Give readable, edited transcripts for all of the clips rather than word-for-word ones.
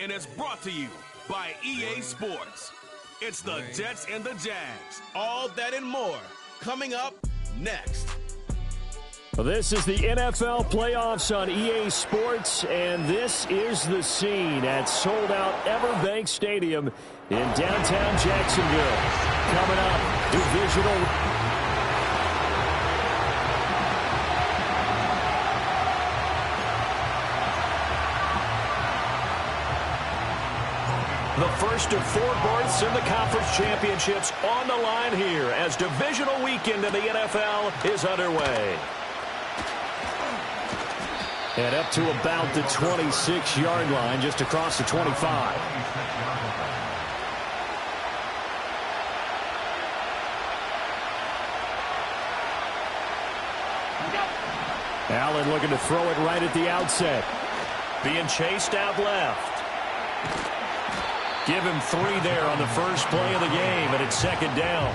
and it's brought to you by EA Sports. It's the Jets and the Jags. All that and more coming up next. Well, this is the NFL playoffs on EA Sports, and this is the scene at sold-out Everbank Stadium in downtown Jacksonville. Coming up, divisional. The first of 4 berths in the conference championships on the line here as divisional weekend in the NFL is underway. And up to about the 26-yard line, just across the 25. Allen looking to throw it right at the outset. Being chased out left. Give him 3 there on the first play of the game, and it's second down.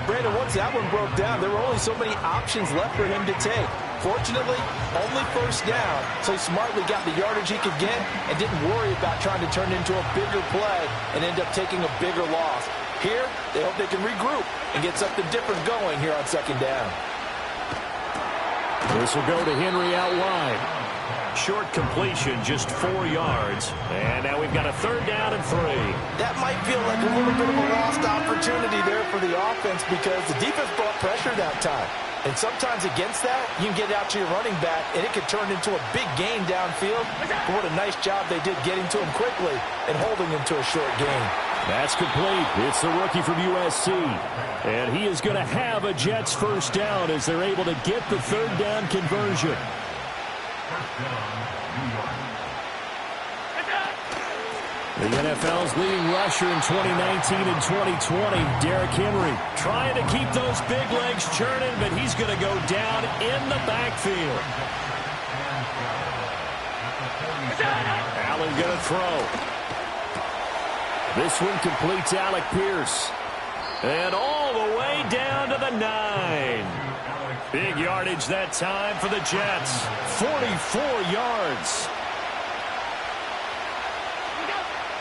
Brandon, once that one broke down, there were only so many options left for him to take. Fortunately, only first down, so he smartly got the yardage he could get and didn't worry about trying to turn it into a bigger play and end up taking a bigger loss. Here, they hope they can regroup and get something different going here on second down. This will go to Henry out wide. Short completion, just 4 yards. And now we've got a third down and 3. That might feel like a little bit of a lost opportunity there for the offense because the defense brought pressure that time. And sometimes against that, you can get out to your running back, and it could turn into a big gain downfield. But what a nice job they did getting to him quickly and holding him to a short gain. That's complete. It's the rookie from USC. And he is going to have a Jets first down as they're able to get the third down conversion. The NFL's leading rusher in 2019 and 2020, Derrick Henry, trying to keep those big legs churning, but he's going to go down in the backfield. Allen going to throw. This one completes Alec Pierce. And all the way down to the 9. Big yardage that time for the Jets. 44 yards.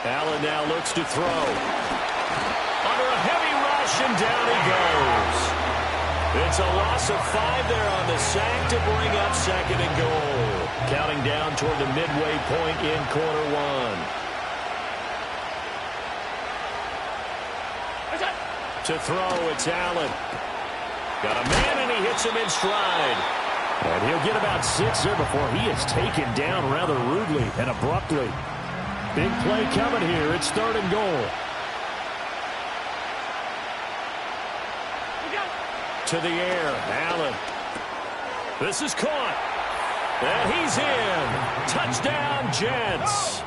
Allen now looks to throw. Under a heavy rush, and down he goes. It's a loss of 5 there on the sack to bring up second and goal. Counting down toward the midway point in quarter 1. To throw, it's Allen. Got a man, and he hits him in stride. And he'll get about 6 there before he is taken down rather rudely and abruptly. Big play coming here. It's third and goal. To the air, Allen. This is caught. And he's in. Touchdown, Jets.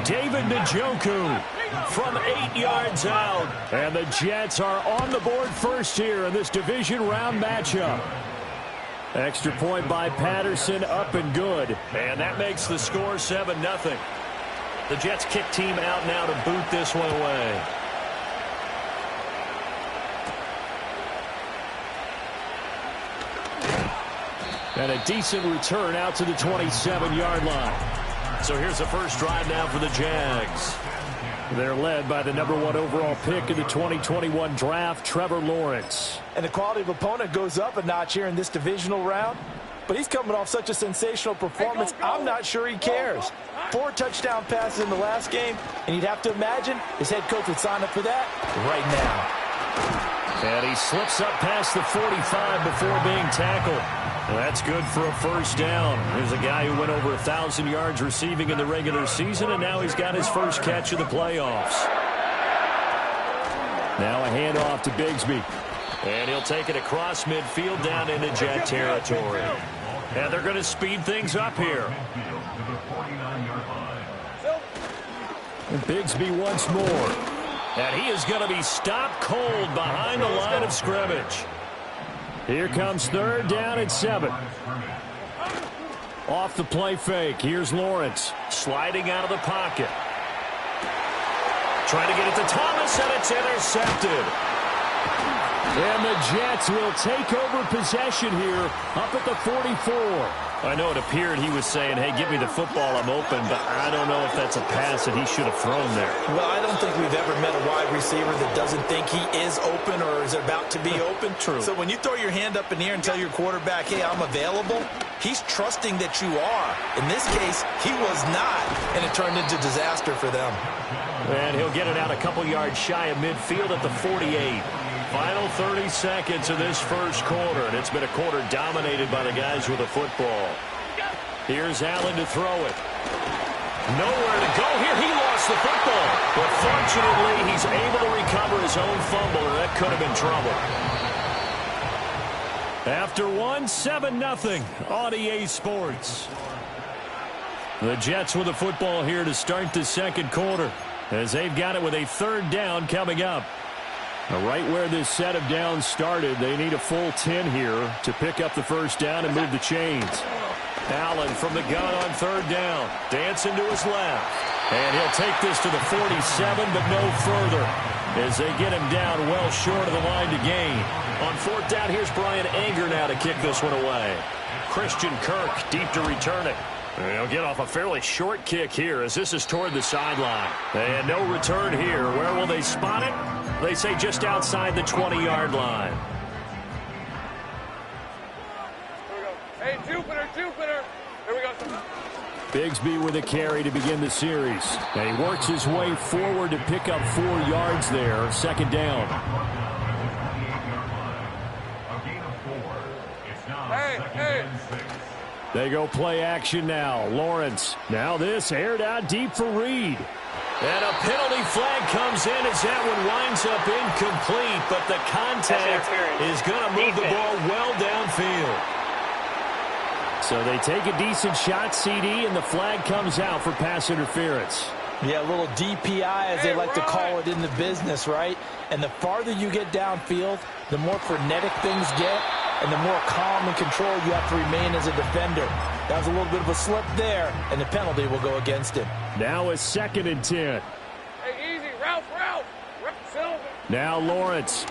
David Njoku from 8 yards out. And the Jets are on the board first here in this division round matchup. Extra point by Patterson, up and good. And that makes the score 7-0. The Jets kick team out now to boot this one away. And a decent return out to the 27-yard line. So here's the first drive now for the Jags. They're led by the number 1 overall pick in the 2021 draft, Trevor Lawrence. And the quality of opponent goes up a notch here in this divisional round. But he's coming off such a sensational performance, I'm not sure he cares. 4 touchdown passes in the last game, and you'd have to imagine his head coach would sign up for that right now. And he slips up past the 45 before being tackled. Well, that's good for a first down. There's a guy who went over 1,000 yards receiving in the regular season, and now he's got his first catch of the playoffs. Now a handoff to Bigsby. And he'll take it across midfield down into Jet territory. And they're going to speed things up here. And Bigsby once more. And he is going to be stopped cold behind the line of scrimmage. Here comes third down and 7. Off the play fake. Here's Lawrence sliding out of the pocket. Trying to get it to Thomas, and it's intercepted. And the Jets will take over possession here up at the 44. I know it appeared he was saying, hey, give me the football, I'm open, but I don't know if that's a pass that he should have thrown there. Well, I don't think we've ever met a wide receiver that doesn't think he is open or is about to be open. True. So when you throw your hand up in the air and tell your quarterback, hey, I'm available, he's trusting that you are. In this case, he was not, and it turned into disaster for them. And he'll get it out a couple yards shy of midfield at the 48. Final 30 seconds of this first quarter, and it's been a quarter dominated by the guys with the football. Here's Allen to throw it. Nowhere to go here. He lost the football. But fortunately, he's able to recover his own fumble, and that could have been trouble. After 7-0 on EA Sports. The Jets with the football here to start the second quarter, as they've got it with a third down coming up. Right where this set of downs started, they need a full 10 here to pick up the first down and move the chains. Allen from the gun on third down. Dancing to his left. And he'll take this to the 47, but no further, as they get him down well short of the line to gain. On fourth down, here's Brian Anger now to kick this one away. Christian Kirk deep to return it. They'll get off a fairly short kick here, as this is toward the sideline. And no return here. Where will they spot it? They say just outside the 20-yard line. Here we go. Hey, Jupiter. Here we go. Bigsby with a carry to begin the series. And he works his way forward to pick up 4 yards there. Second down. Hey. They go play action now. Lawrence. Now this aired out deep for Reed. And a penalty flag comes in as that one winds up incomplete, but the contact is going to move the ball well downfield. So they take a decent shot, CD, and the flag comes out for pass interference. Yeah, a little DPI, as they like to call it in the business, right? And the farther you get downfield, the more frenetic things get, and the more calm and control you have to remain as a defender. That was a little bit of a slip there, and the penalty will go against him. Now a 2nd and 10. Hey, easy. Ralph. Silver. Now Lawrence.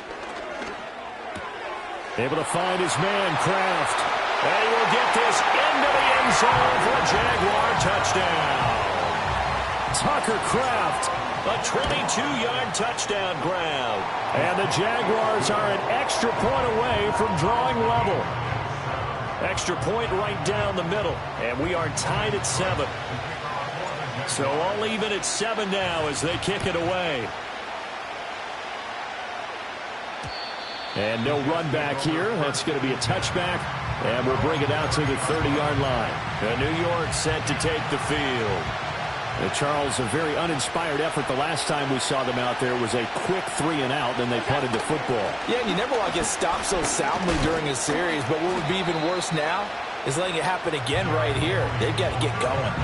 Able to find his man, Kraft. And he will get this into the end zone for a Jaguar touchdown. Tucker Kraft, a 22-yard touchdown grab. And the Jaguars are an extra point away from drawing level. Extra point right down the middle. And we are tied at 7. So all even at 7 now as they kick it away. And no run back here. That's going to be a touchback. And we'll bring it out to the 30-yard line. And New York set to take the field. Charles, a very uninspired effort the last time we saw them out there was a quick 3-and-out, then they punted the football. Yeah, and you never want to get stopped so soundly during a series, but what would be even worse now is letting it happen again right here. They've got to get going.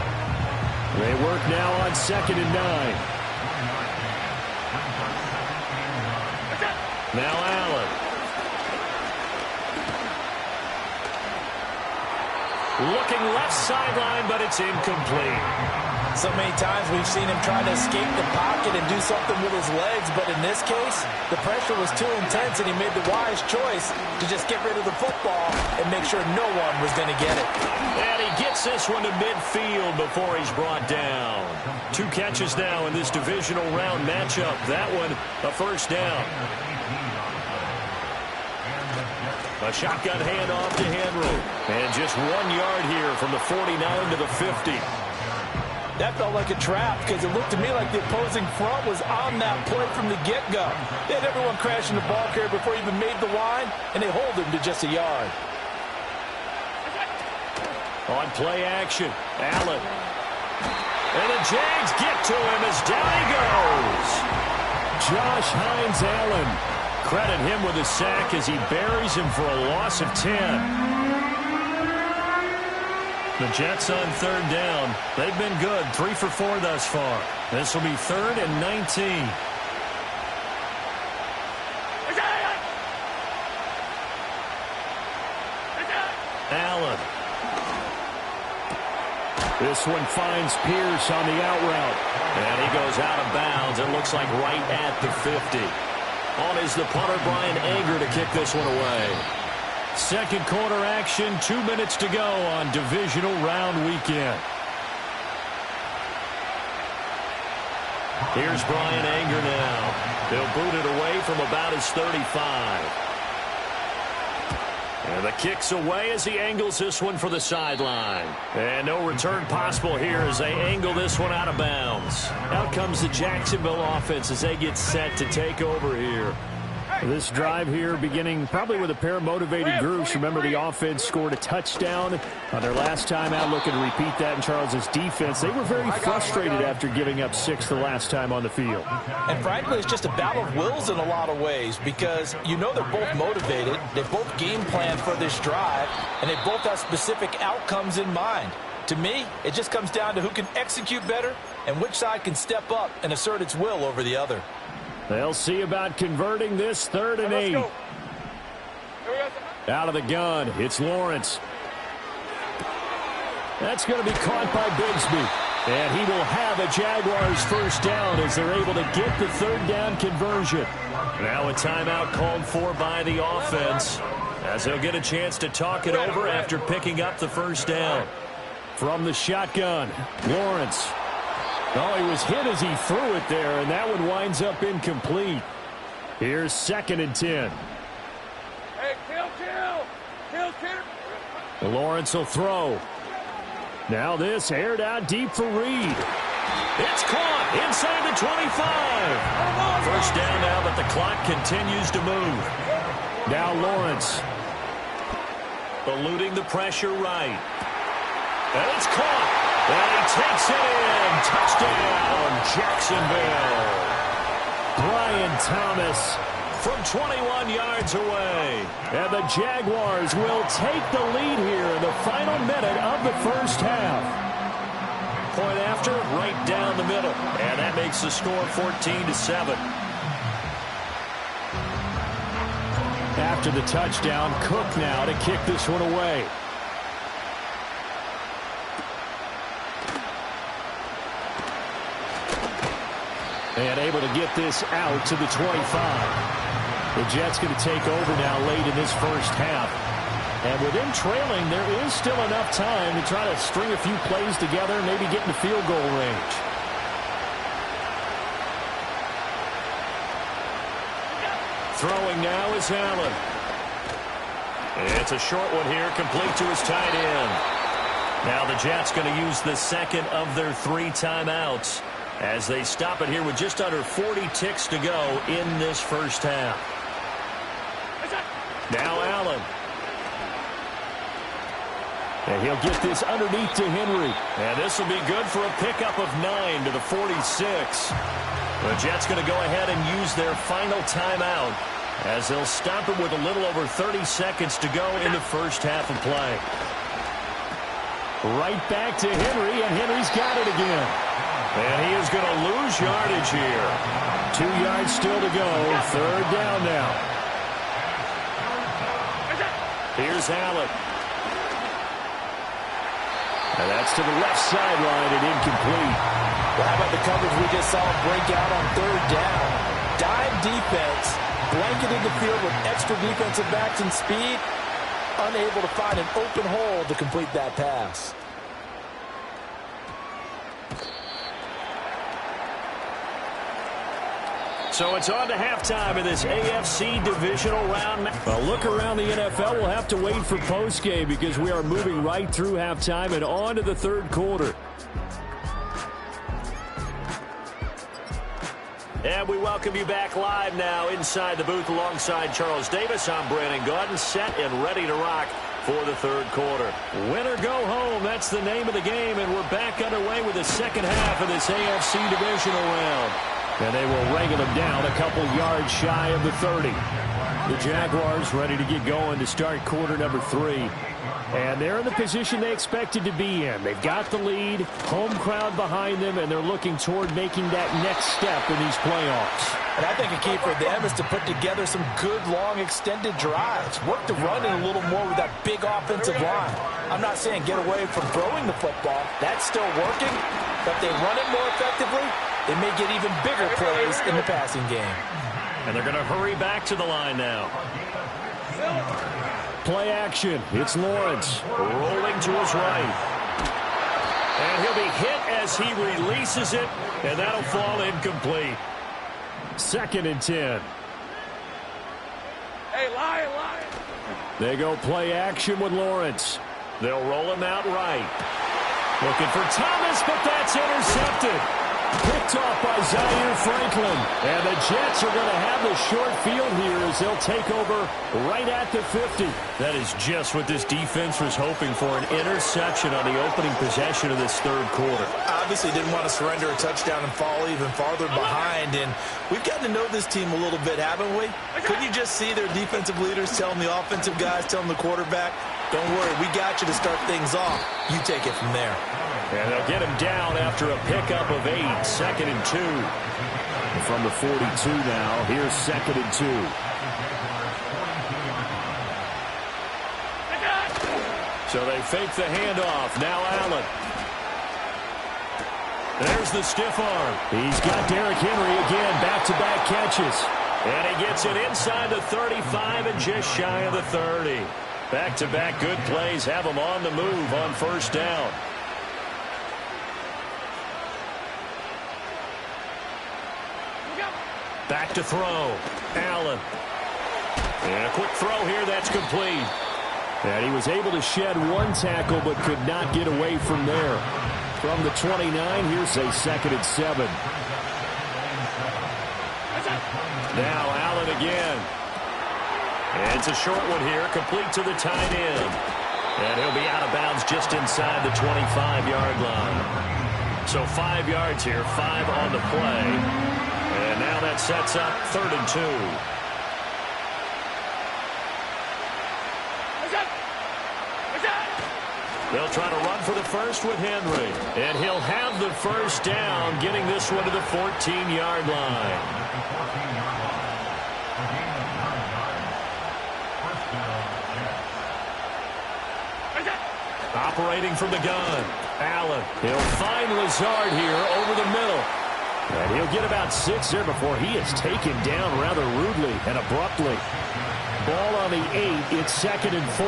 They work now on 2nd and 9. Now Allen. Looking left sideline, but it's incomplete. So many times we've seen him trying to escape the pocket and do something with his legs, but in this case, the pressure was too intense, and he made the wise choice to just get rid of the football and make sure no one was going to get it. And he gets this one to midfield before he's brought down. 2 catches now in this divisional round matchup. That one, a first down. A shotgun handoff to Henry. And just 1 yard here from the 49 to the 50. That felt like a trap because it looked to me like the opposing front was on that play from the get-go. They had everyone crashing the ball carrier before he even made the line, and they hold him to just a yard. On play action, Allen. And the Jags get to him as down he goes. Josh Hines Allen. Credit him with a sack as he buries him for a loss of 10. The Jets on third down. They've been good. 3 for 4 thus far. This will be 3rd and 19. Allen. This one finds Pierce on the out route. And he goes out of bounds. It looks like right at the 50. On is the punter, Brian Anger, to kick this one away. Second quarter action, 2 minutes to go on divisional round weekend. Here's Bryan Anger now. They'll boot it away from about his 35. And the kick's away as he angles this one for the sideline. And no return possible here as they angle this one out of bounds. Out comes the Jacksonville offense as they get set to take over here. This drive here beginning probably with a pair of motivated groups. Remember, the offense scored a touchdown on their last time out, looking to repeat that in Charles's defense. They were very frustrated after giving up 6 the last time on the field. And frankly, it's just a battle of wills in a lot of ways because you know they're both motivated, they both game plan for this drive, and they both have specific outcomes in mind. To me, it just comes down to who can execute better and which side can step up and assert its will over the other. They'll see about converting this 3rd and 8. Out of the gun, it's Lawrence. That's going to be caught by Bigsby. And he will have a Jaguars first down as they're able to get the 3rd down conversion. Now a timeout called for by the offense as they'll get a chance to talk it over after picking up the first down. From the shotgun, Lawrence. Oh, he was hit as he threw it there, and that one winds up incomplete. Here's 2nd and 10. Hey, kill. Lawrence will throw. Now this aired out deep for Reed. It's caught inside the 25. First down now, but the clock continues to move. Now Lawrence. Eluding the pressure right. And it's caught. And he takes it in. Touchdown, Jacksonville. Brian Thomas from 21 yards away. And the Jaguars will take the lead here in the final minute of the first half. Point after, right down the middle. And that makes the score 14-7. After the touchdown, Cook now to kick this one away. And able to get this out to the 25. The Jets going to take over now late in this first half. And with them trailing, there is still enough time to try to string a few plays together and maybe get in the field goal range. Throwing now is Allen. It's a short one here, complete to his tight end. Now the Jets going to use the second of their 3 timeouts as they stop it here with just under 40 ticks to go in this first half. Now Allen. And he'll get this underneath to Henry. And this will be good for a pickup of 9 to the 46. The Jets going to go ahead and use their final timeout as they'll stop it with a little over 30 seconds to go in the first half of play. Right back to Henry, and Henry's got it again. And he is going to lose yardage here. 2 yards still to go. 3rd down now. Here's Allen. And that's to the left sideline and incomplete. Well, how about the coverage we just saw break out on 3rd down? Dime defense, blanketed the field with extra defensive backs and speed, unable to find an open hole to complete that pass. So it's on to halftime in this AFC divisional round. A look around the NFL. We'll have to wait for postgame because we are moving right through halftime and on to the 3rd quarter. And we welcome you back live now inside the booth alongside Charles Davis. I'm Brandon Gaudin, set and ready to rock for the 3rd quarter. Win or go home, that's the name of the game, and we're back underway with the second half of this AFC divisional round. And they will wrangle them down a couple yards shy of the 30. The Jaguars ready to get going to start quarter number 3. And they're in the position they expected to be in. They've got the lead, home crowd behind them, and they're looking toward making that next step in these playoffs. And I think a key for them is to put together some good, long, extended drives. Work the run in a little more with that big offensive line. I'm not saying get away from throwing the football. That's still working. But if they run it more effectively, they may get even bigger plays in the passing game. And they're going to hurry back to the line now. play action. It's Lawrence rolling to his right. And he'll be hit as he releases it, and that'll fall incomplete. 2nd and 10. Hey, Lion. They go play action with Lawrence. They'll roll him out right. Looking for Thomas, but that's intercepted. Picked off by Zaire Franklin. And the Jets are going to have the short field here as they'll take over right at the 50. That is just what this defense was hoping for, an interception on the opening possession of this third quarter. Obviously didn't want to surrender a touchdown and fall even farther behind. And we've gotten to know this team a little bit, haven't we? Couldn't you just see their defensive leaders telling the offensive guys, telling the quarterback, don't worry, we got you to start things off. You take it from there. And they'll get him down after a pickup of 8. 2nd and 2. From the 42 now, here's 2nd and 2. So they fake the handoff. Now Allen. There's the stiff arm. He's got Derrick Henry again. Back-to-back catches. And he gets it inside the 35 and just shy of the 30. Back-to-back good plays have him on the move on 1st down. Back to throw. Allen. And a quick throw here that's complete. And he was able to shed one tackle but could not get away from there. From the 29, here's a 2nd and 7. Now Allen again. And it's a short one here, complete to the tight end. And he'll be out of bounds just inside the 25-yard line. So 5 yards here, 5 on the play. And now that sets up 3rd and 2. They'll try to run for the first with Henry. And he'll have the 1st down, getting this one to the 14-yard line. Operating from the gun. Allen. He'll find Lazard here over the middle. And he'll get about 6 there before he is taken down rather rudely and abruptly. Ball on the 8. It's 2nd and 4.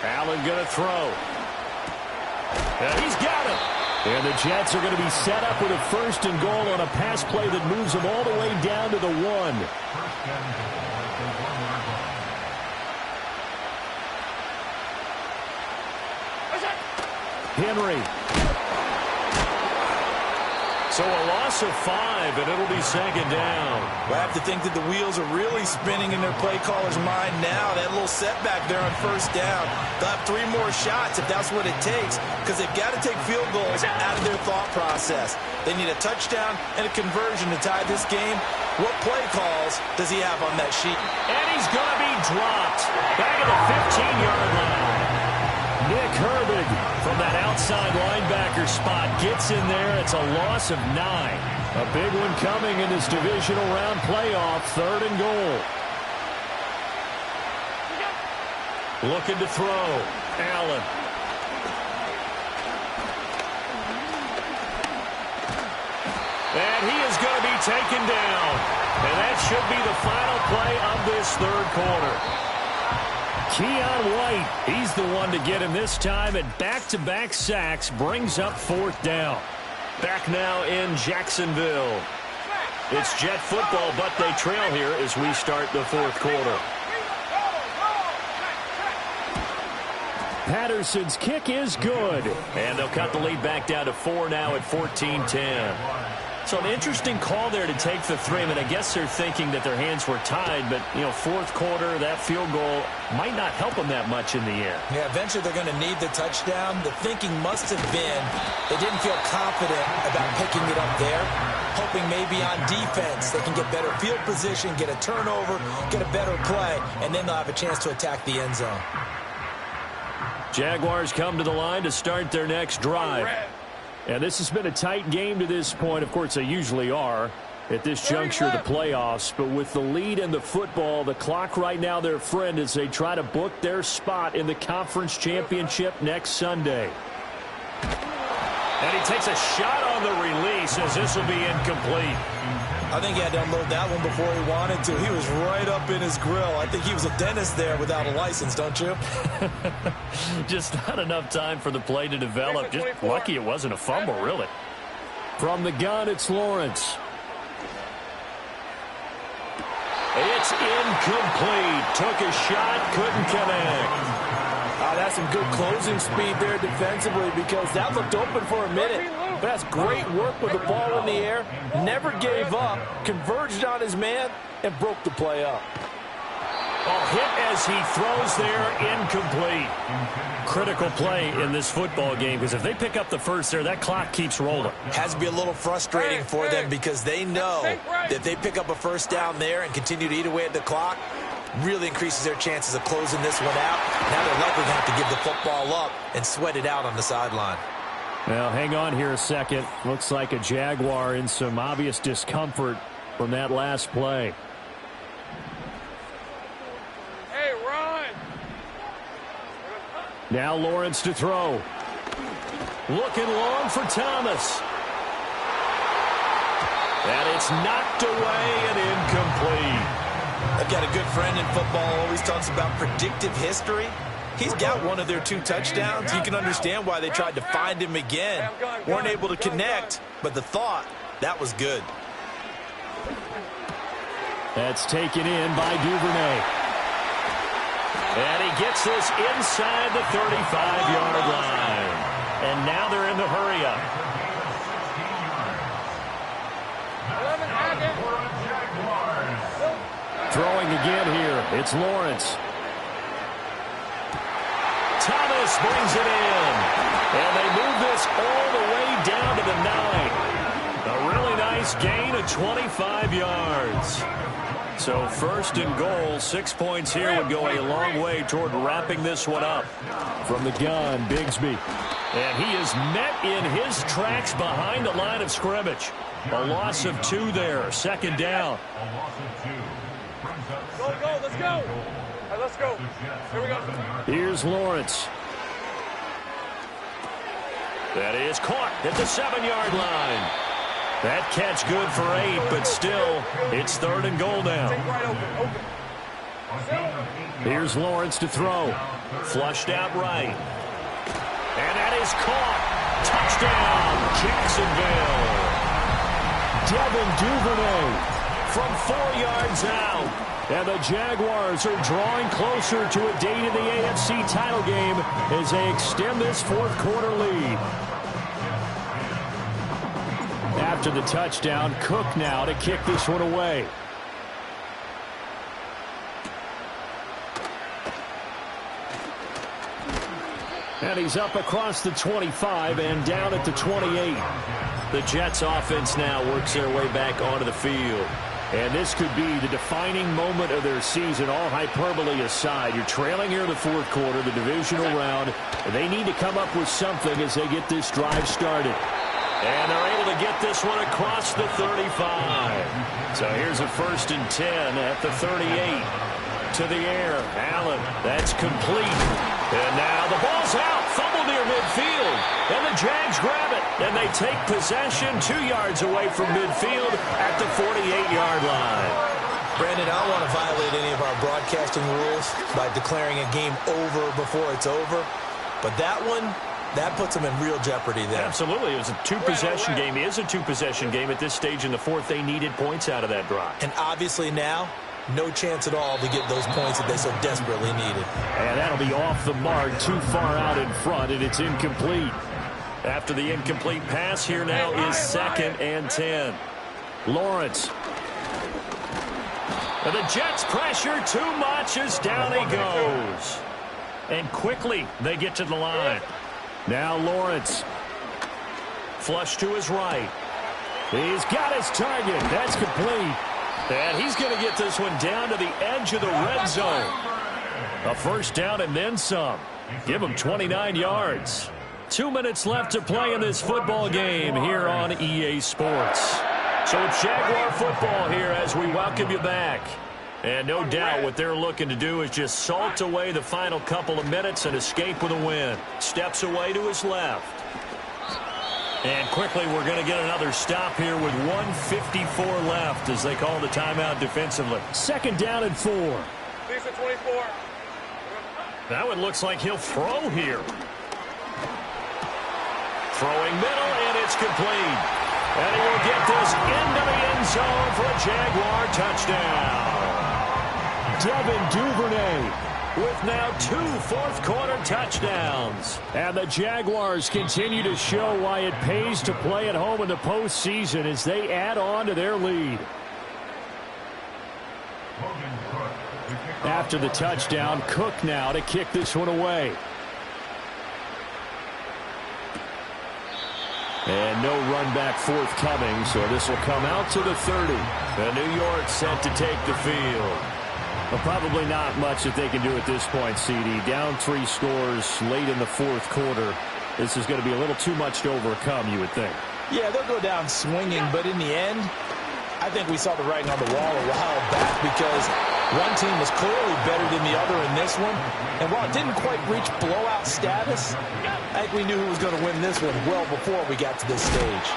Allen going to throw. And he's got it. And the Jets are going to be set up with a 1st and goal on a pass play that moves them all the way down to the 1. Henry. So a loss of 5, and it'll be 2nd down. Well, I have to think that the wheels are really spinning in their play caller's mind now. That little setback there on 1st down. They'll have 3 more shots if that's what it takes, because they've got to take field goals out of their thought process. They need a touchdown and a conversion to tie this game. What play calls does he have on that sheet? And he's going to be dropped back at the 15-yard line. Nick Herbig from that outside linebacker spot gets in there. It's a loss of 9. A big one coming in this divisional round playoff. 3rd and goal. Looking to throw. Allen. And he is going to be taken down. And that should be the final play of this 3rd quarter. Keion White, he's the one to get him this time, and back-to-back sacks brings up 4th down. Back now in Jacksonville. It's Jet football, but they trail here as we start the 4th quarter. Patterson's kick is good. And they'll cut the lead back down to 4 now at 14-10. So an interesting call there to take the 3. I mean, I guess they're thinking that their hands were tied, but, 4th quarter, that field goal might not help them that much in the end. Yeah, eventually they're going to need the touchdown. The thinking must have been they didn't feel confident about picking it up there, hoping maybe on defense they can get better field position, get a turnover, get a better play, and then they'll have a chance to attack the end zone. Jaguars come to the line to start their next drive. And this has been a tight game to this point. Of course, they usually are at this juncture of the playoffs. But with the lead in the football, the clock right now their friend as they try to book their spot in the conference championship next Sunday. And he takes a shot on the release, as this will be incomplete. I think he had to unload that one before he wanted to. He was right up in his grill. I think he was a dentist there without a license, don't you? Just not enough time for the play to develop. Just lucky it wasn't a fumble, really. From the gun, it's Lawrence. It's incomplete. Took a shot, couldn't connect. That's some good closing speed there defensively, because that looked open for a minute. But that's great work with the ball in the air. Never gave up, converged on his man, and broke the play up. Oh, hit as he throws there, incomplete. Critical play in this football game, because if they pick up the first there, that clock keeps rolling. Has to be a little frustrating for them, because they know that if they pick up a first down there and continue to eat away at the clock, really increases their chances of closing this one out. Now they're likely going to have to give the football up and sweat it out on the sideline. Well, hang on here a second. Looks like a Jaguar in some obvious discomfort from that last play. Hey, run! Now Lawrence to throw. Looking long for Thomas. And it's knocked away and incomplete. I've got a good friend in football, always talks about predictive history. He's got one of their 2 touchdowns. You can understand why they tried to find him again. Weren't able to connect, but the thought, that was good. That's taken in by Duvernay. And he gets this inside the 35-yard line. And now they're in the hurry-up. 11 Hackett. Throwing again here. It's Lawrence. Thomas brings it in. And they move this all the way down to the 9. A really nice gain of 25 yards. So first and goal, 6 points here would go a long way toward wrapping this one up. From the gun, Bigsby. And he is met in his tracks behind the line of scrimmage. A loss of 2 there, second down. Go, let's go. All right, let's go. Here we go. Here's Lawrence. That is caught at the 7-yard line. That catch good for 8, but still, it's third and goal now. Right open. Here's Lawrence to throw. Flushed out right. And that is caught. Touchdown, Jacksonville. Devin Duvernay from 4 yards out. And the Jaguars are drawing closer to a date in the AFC title game as they extend this fourth quarter lead. After the touchdown, Cook now to kick this one away. And he's up across the 25 and down at the 28. The Jets offense now works their way back onto the field. And this could be the defining moment of their season, all hyperbole aside. You're trailing here in the fourth quarter, the divisional round. They need to come up with something as they get this drive started. And they're able to get this one across the 35. So here's a 1st and 10 at the 38. To the air, Allen, that's complete. And now the ball's out, fumble near midfield. And the Jags grab it, and they take possession 2 yards away from midfield at the 48-yard line. Brandon, I don't want to violate any of our broadcasting rules by declaring a game over before it's over. But that one, that puts them in real jeopardy there. Absolutely. It was a 2-possession game. It is a 2-possession game at this stage in the fourth. They needed points out of that drive. And obviously now, no chance at all to get those points that they so desperately needed. And that'll be off the mark, too far out in front, and it's incomplete. After the incomplete pass, here now is 2nd and 10. Lawrence. And the Jets pressure too much as down he goes. And quickly they get to the line. Now Lawrence. Flush to his right. He's got his target. That's complete. And he's going to get this one down to the edge of the red zone. A first down and then some. Give him 29 yards. 2 minutes left to play in this football game here on EA Sports. So it's Jaguar football here as we welcome you back. And no doubt what they're looking to do is just salt away the final couple of minutes and escape with a win. Steps away to his left. And quickly, we're going to get another stop here with 1:54 left as they call the timeout defensively. 2nd down and 4. Lisa 24. That one looks like he'll throw here. Throwing middle, and it's complete. And he will get this into the end zone for a Jaguar touchdown. Devin Duvernay with now 2 fourth-quarter touchdowns. And the Jaguars continue to show why it pays to play at home in the postseason as they add on to their lead. After the touchdown, Cook now to kick this one away. And no run back forthcoming, so this will come out to the 30. And New York set to take the field. Well, probably not much that they can do at this point, CD. Down 3 scores late in the 4th quarter. This is going to be a little too much to overcome, you would think. Yeah, they'll go down swinging, but in the end, I think we saw the writing on the wall a while back because one team was clearly better than the other in this one. And while it didn't quite reach blowout status, I think we knew who was going to win this one well before we got to this stage.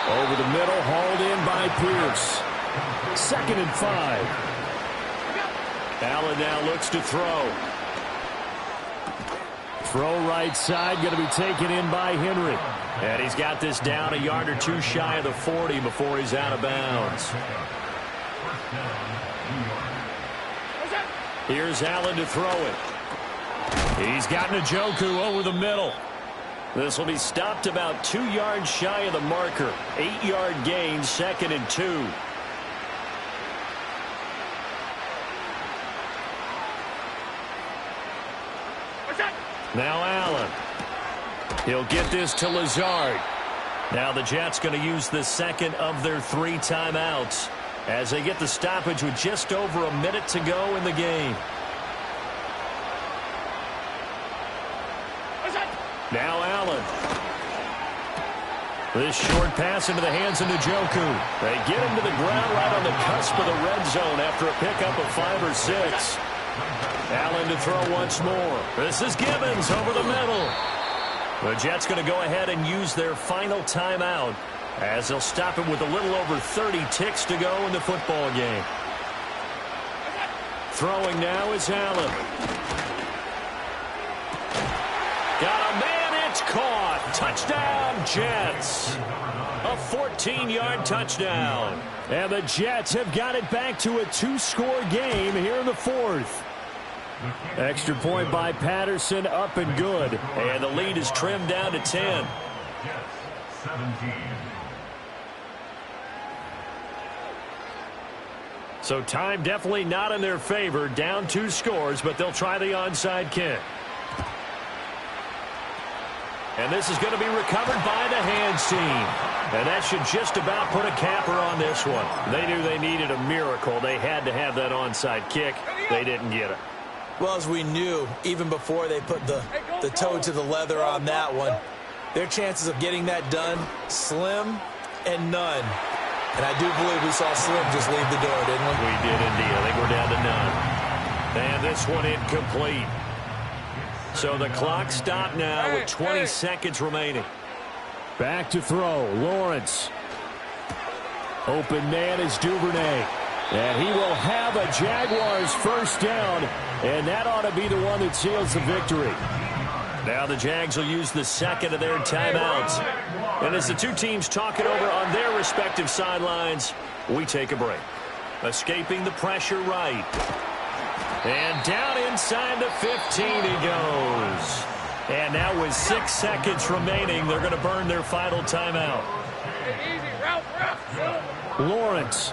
Over the middle, hauled in by Pierce. 2nd and 5. Allen now looks to throw. Throw right side, going to be taken in by Henry. And he's got this down a yard or 2 shy of the 40 before he's out of bounds. Here's Allen to throw it. He's got Njoku over the middle. This will be stopped about 2 yards shy of the marker. 8-yard gain, 2nd and 2. Now Allen. He'll get this to Lazard. Now the Jets going to use the 2nd of their 3 timeouts as they get the stoppage with just over a minute to go in the game. Now Allen. This short pass into the hands of Njoku. They get him to the ground right on the cusp of the red zone after a pickup of 5 or 6. Allen to throw once more. This is Gibbons over the middle. The Jets going to go ahead and use their final timeout as they'll stop it with a little over 30 ticks to go in the football game. Throwing now is Allen. Got a man, it's caught. Touchdown, Jets. A 14-yard touchdown. And the Jets have got it back to a 2-score game here in the 4th. Extra point by Patterson, up and good. And the lead is trimmed down to 10. So time definitely not in their favor. Down 2 scores, but they'll try the onside kick. And this is going to be recovered by the hands team. And that should just about put a capper on this one. They knew they needed a miracle. They had to have that onside kick. They didn't get it. Well, as we knew, even before they put the toe to the leather on that one, their chances of getting that done, slim and none. And I do believe we saw Slim just leave the door, didn't we? We did indeed. I think we're down to none. And this one incomplete. So the clock stopped now with 20 seconds remaining. Back to throw. Lawrence. Open man is Duvernay. And he will have a Jaguars first down. And that ought to be the one that seals the victory. Now the Jags will use the 2nd of their timeouts. And as the 2 teams talk it over on their respective sidelines, we take a break. Escaping the pressure right. And down inside the 15 he goes. And now with 6 seconds remaining, they're going to burn their final timeout. Lawrence.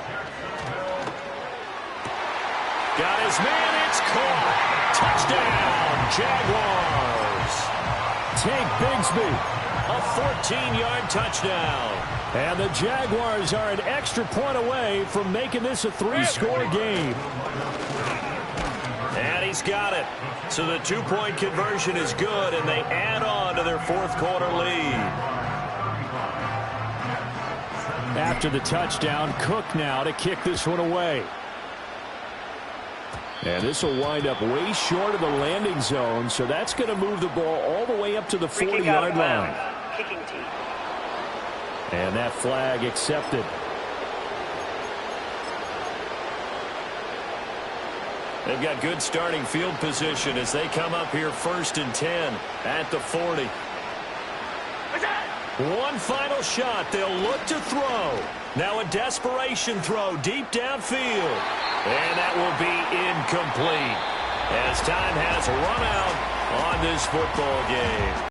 Got his man, it's caught. Touchdown, Jaguars. Tank Bigsby. A 14-yard touchdown. And the Jaguars are an extra point away from making this a 3-score game. And he's got it. So the 2-point conversion is good, and they add on to their 4th quarter lead. After the touchdown, Cook now to kick this one away. And this will wind up way short of the landing zone, so that's going to move the ball all the way up to the 40-yard line. Kicking team. And that flag accepted. They've got good starting field position as they come up here 1st and 10 at the 40. One final shot. They'll look to throw. Now a desperation throw deep downfield. And that will be incomplete as time has run out on this football game.